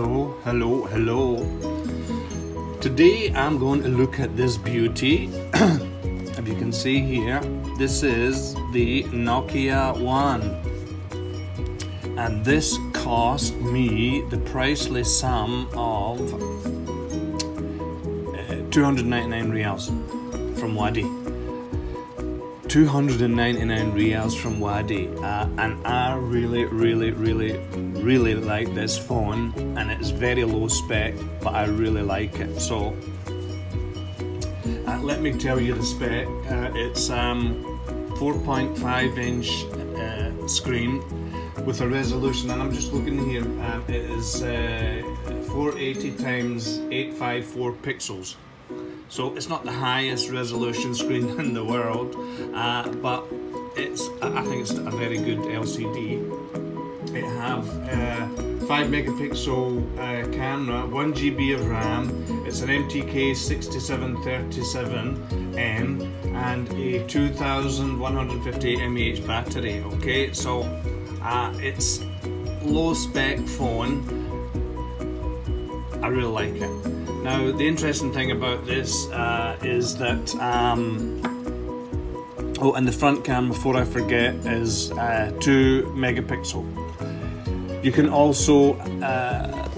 Hello. Today I'm going to look at this beauty. If you can see here, this is the Nokia One. And this cost me the priceless sum of 299 riyals from Wadi. 299 riyals from Wadi, and I really like this phone, and it's very low spec, but I really like it. So let me tell you the spec. It's 4.5 inch screen with a resolution, and I'm just looking here, it is 480 times 854 pixels. So it's not the highest resolution screen in the world, but I think it's a very good LCD. It have 5 megapixel camera, 1 GB of RAM. It's an MTK 6737N and a 2158 mAh battery. Okay, so it's low spec phone. I really like it. Now, the interesting thing about this is that, and the front camera, before I forget, is 2 megapixel. You can also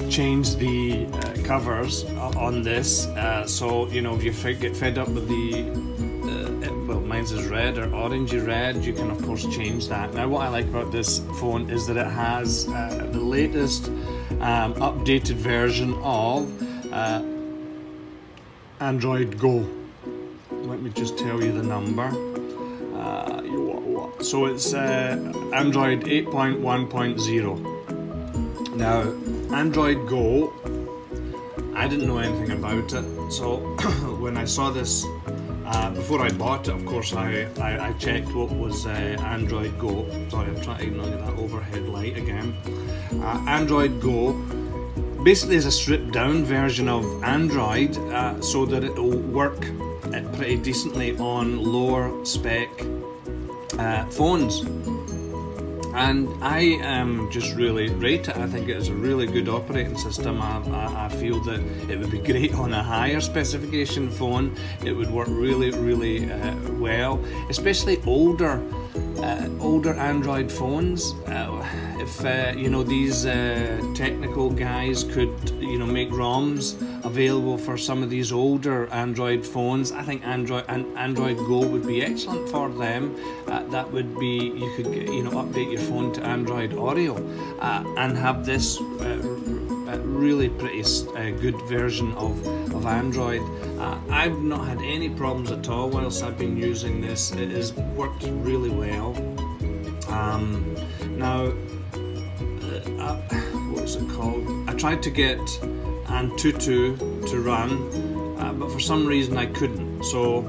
change the covers on this, so you know, if you get fed up with the, mine's is red or orangey red, you can of course change that. Now, what I like about this phone is that it has the latest updated version of Android Go. Let me just tell you the number. So it's Android 8.1.0. Now, Android Go, I didn't know anything about it. So when I saw this, before I bought it, of course, I checked what was Android Go. Sorry, I'm trying to ignore that overhead light again. Android Go basically is a stripped down version of Android, so that it will work pretty decently on lower spec phones. And I just really rate it. I think it is a really good operating system. I feel that it would be great on a higher specification phone. It would work really well, especially older Android phones. If these technical guys could make ROMs available for some of these older Android phones, I think Android Go would be excellent for them. That would be, you could update your phone to Android Audio and have this really pretty good version of Android. I've not had any problems at all whilst I've been using this. It has worked really well. Now, what was it called? I tried to get Antutu to run, but for some reason I couldn't. So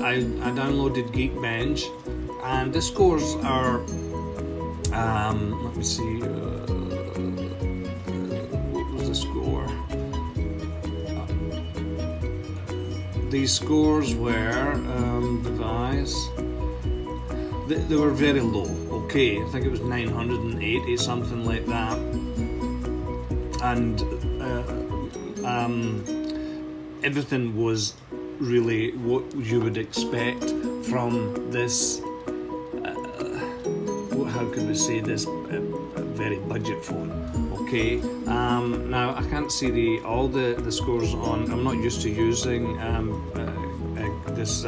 I downloaded Geekbench, and the scores are, let me see, what was the score? These scores were, device, they were very low. Okay, I think it was 980, something like that. And everything was really what you would expect from this, how could we say this, very budget phone. Okay, now I can't see all the scores on. I'm not used to using this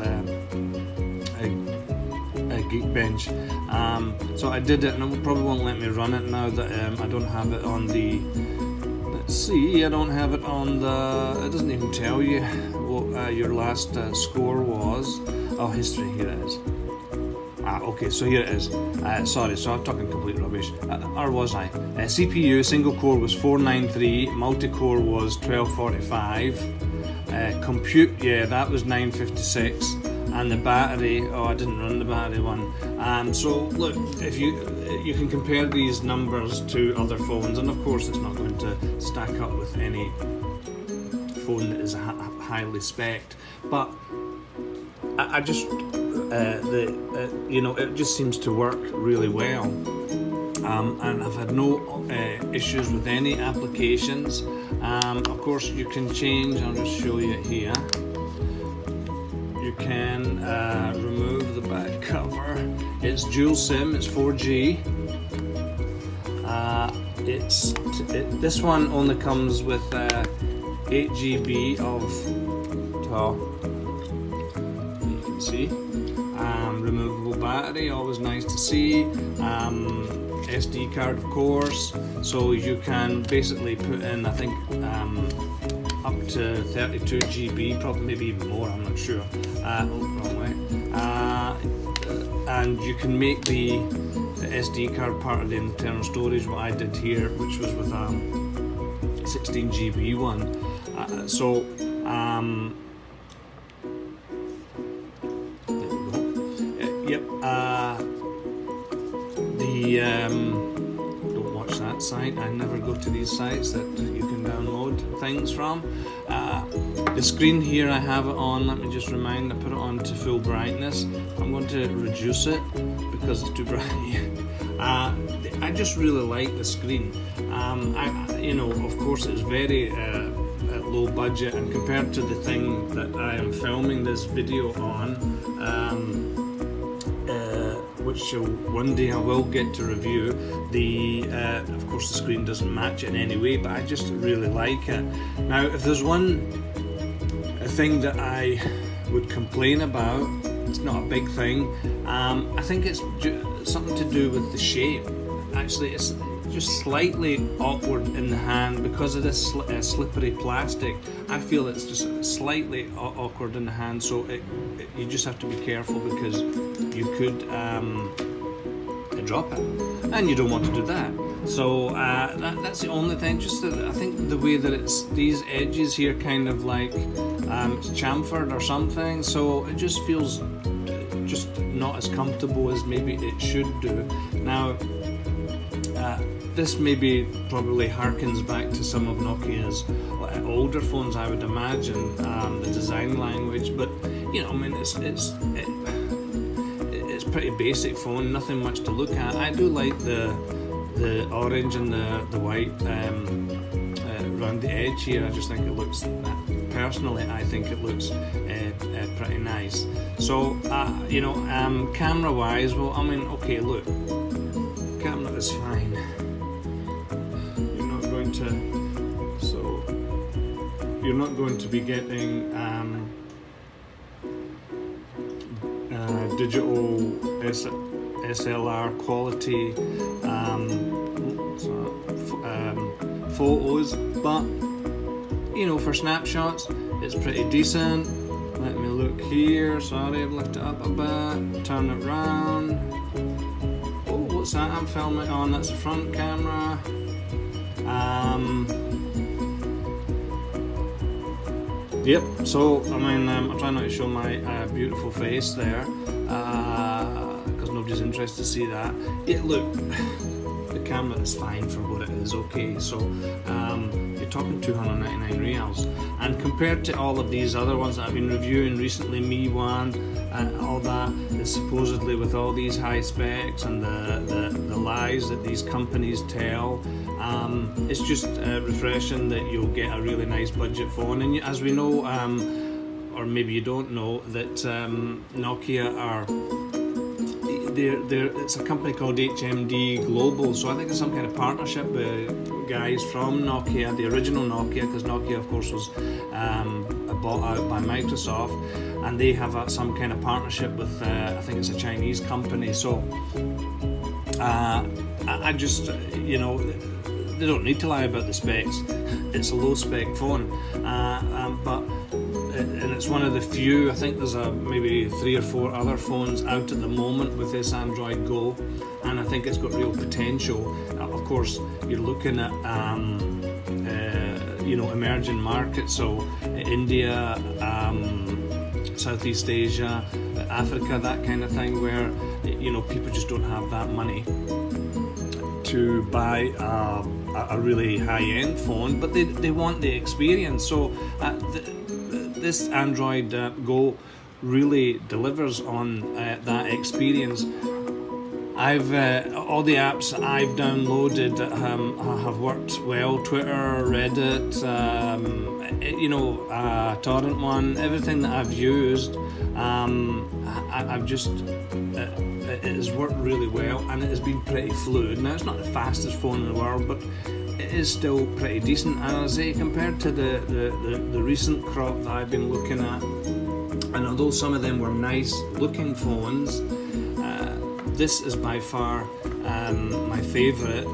Geekbench, so I did it, and it probably won't let me run it now that I don't have it on the. Let's see, I don't have it on the. It doesn't even tell you what your last score was. Oh, history. Here it is. Okay, so here it is. Sorry, so I'm talking complete rubbish. Or was I? CPU single core was 493, multi-core was 1245. Compute, yeah, that was 956. And the battery, I didn't run the battery one. So look, if you can compare these numbers to other phones, and of course it's not going to stack up with any phone that is highly spec'd, but I just it just seems to work really well. and I've had no issues with any applications. Of course, you can change. I'll just show you here. You can remove the back cover. It's dual SIM. It's 4G. This one only comes with 8 GB of you can see. Removable battery, always nice to see. SD card, of course, so you can basically put in, I think, up to 32 GB, probably maybe even more, I'm not sure. Wrong way. And you can make the SD card part of the internal storage, what I did here, which was with a 16 GB one. Don't watch that site. I never go to these sites that you can download things from. The screen here, I have it on. Let me just remind. I put it on to full brightness. I'm going to reduce it because it's too bright. I just really like the screen. Of course, it's very low budget, and compared to the thing that I am filming this video on, which one day I will get to review. Of course, the screen doesn't match it in any way, but I just really like it. Now, if there's a thing that I would complain about, it's not a big thing. I think it's something to do with the shape. Actually, it's just slightly awkward in the hand because of this slippery plastic. I feel it's just slightly awkward in the hand, so you just have to be careful because you could drop it, and you don't want to do that. So that's the only thing. Just I think the way that these edges here kind of like it's chamfered or something, so it just feels just not as comfortable as maybe it should do. Now, this maybe probably harkens back to some of Nokia's older phones, I would imagine, the design language. But it's pretty basic phone, nothing much to look at. I do like the orange and the white around the edge here. I just think it looks, personally, I think it looks pretty nice. So camera wise, well, okay, look, camera is fine. You're not going to be getting digital SLR quality photos, but for snapshots it's pretty decent. Let me look here. Sorry, I've left it up a bit. Turn it round. Oh, what's that I'm filming on? That's the front camera. Yep, so I'm trying not to show my beautiful face there because nobody's interested to see that. Yeah, look, the camera is fine for what it is, okay, so you're talking 299 reals, and compared to all of these other ones that I've been reviewing recently, Mi One and all that, is supposedly with all these high specs and the lies that these companies tell, it's just refreshing that you'll get a really nice budget phone. And as we know, or maybe you don't know, that Nokia are it's a company called HMD Global, so I think it's some kind of partnership with guys from Nokia, the original Nokia, because Nokia of course was bought out by Microsoft, and they have some kind of partnership with I think it's a Chinese company. So I just they don't need to lie about the specs. It's a low spec phone, and it's one of the few. I think there's maybe 3 or 4 other phones out at the moment with this Android Go, and I think it's got real potential. Of course, you're looking at emerging markets, so India, Southeast Asia, Africa, that kind of thing, where people just don't have that money to buy a really high-end phone, but they want the experience. So this Android Go really delivers on that experience. I've all the apps that I've downloaded have worked well. Twitter, Reddit, Torrent one, everything that I've used, I've just it has worked really well, and it has been pretty fluid. Now, it's not the fastest phone in the world, but it is still pretty decent. And I say, compared to the recent crop that I've been looking at, and although some of them were nice looking phones, this is by far my favourite,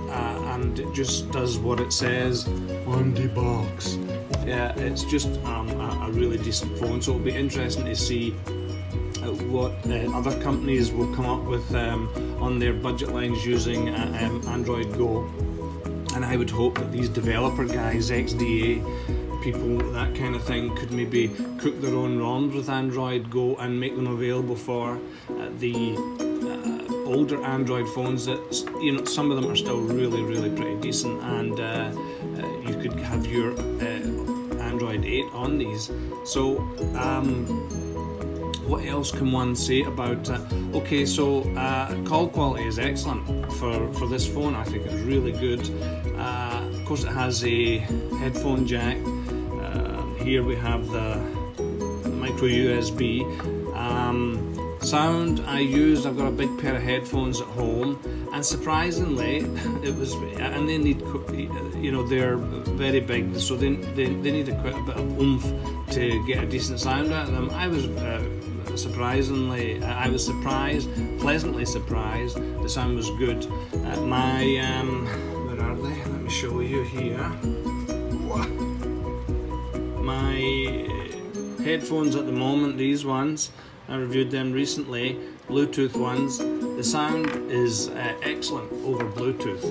and it just does what it says on the box. Yeah, it's just a really decent phone, so it'll be interesting to see what other companies will come up with on their budget lines using Android Go. And I would hope that these developer guys, XDA people, that kind of thing, could maybe cook their own ROMs with Android Go and make them available for the older Android phones. That, some of them are still really, really pretty decent, and you could have your Android 8 on these. So what else can one say about okay, so call quality is excellent for this phone. I think it's really good. Of course, it has a headphone jack. Here we have the micro USB. Sound I've got a big pair of headphones at home, and surprisingly it was, and they need, they're very big, so they need quite a bit of oomph to get a decent sound out of them. I was pleasantly surprised. The sound was good. Where are they? Let me show you here. My headphones at the moment, these ones, I reviewed them recently, Bluetooth ones. The sound is excellent over Bluetooth.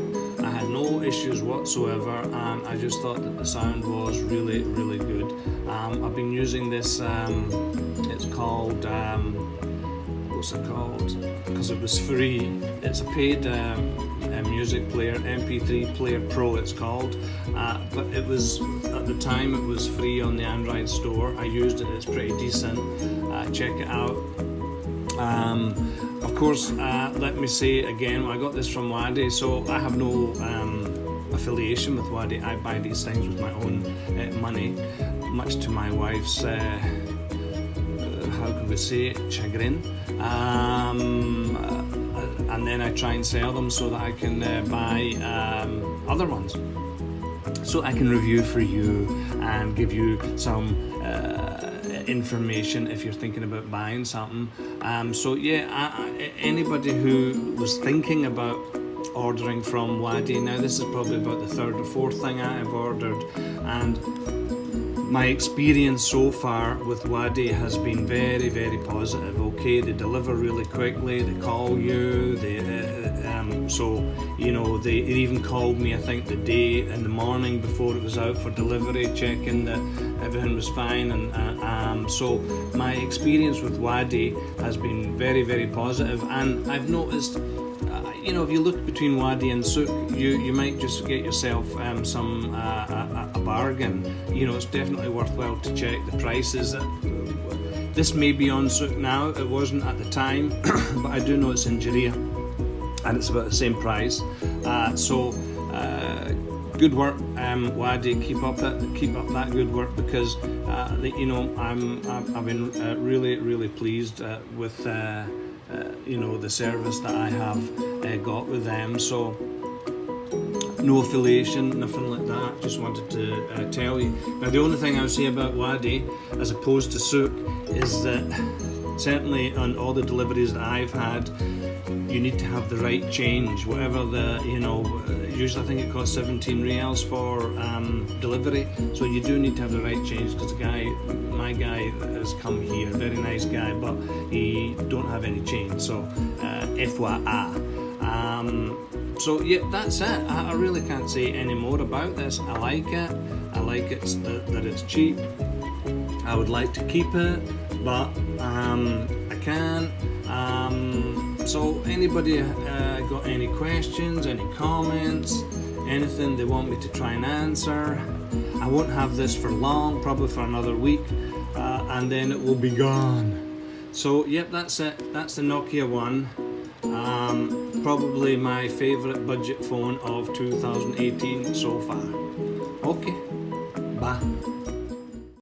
I had no issues whatsoever, and I just thought that the sound was really, really good. I've been using this, it's called, what's it called? Because it was free. It's a paid music player, MP3 Player Pro it's called, but it was, at the time it was free on the Android store. I used it, it's pretty decent. Check it out. Of course, let me say again, I got this from Wadi, so I have no affiliation with Wadi. I buy these things with my own money, much to my wife's how can we say it, chagrin. And then I try and sell them so that I can buy other ones, so I can review for you and give you some information if you're thinking about buying something. So yeah, anybody who was thinking about ordering from Wadi, now this is probably about the third or fourth thing I've ordered, and my experience so far with Wadi has been very, very positive. Okay, they deliver really quickly, they call you, they even called me, I think, the day in the morning before it was out for delivery, checking that everything was fine, and so my experience with Wadi has been very, very positive. And I've noticed, if you look between Wadi and Souk, you might just get yourself a bargain. It's definitely worthwhile to check the prices. This may be on Souk now, it wasn't at the time, but I do know it's in Jaria, and it's about the same price. Good work, Wadi. Keep up that good work, because I've been really, really pleased with the service that I have got with them. So no affiliation, nothing like that. Just wanted to tell you. Now, the only thing I would say about Wadi, as opposed to Souk, is that certainly on all the deliveries that I've had, you need to have the right change. Whatever usually I think it costs 17 reals for delivery. So you do need to have the right change, because my guy has come here, very nice guy, but he don't have any change. So FYI. So yeah, that's it. I really can't say any more about this. I like it. I like it that it's cheap. I would like to keep it, but I can't. So anybody got any questions, any comments, anything they want me to try and answer? I won't have this for long, probably for another week, and then it will be gone. So yep, that's it. That's the Nokia one. probably my favourite budget phone of 2018 so far.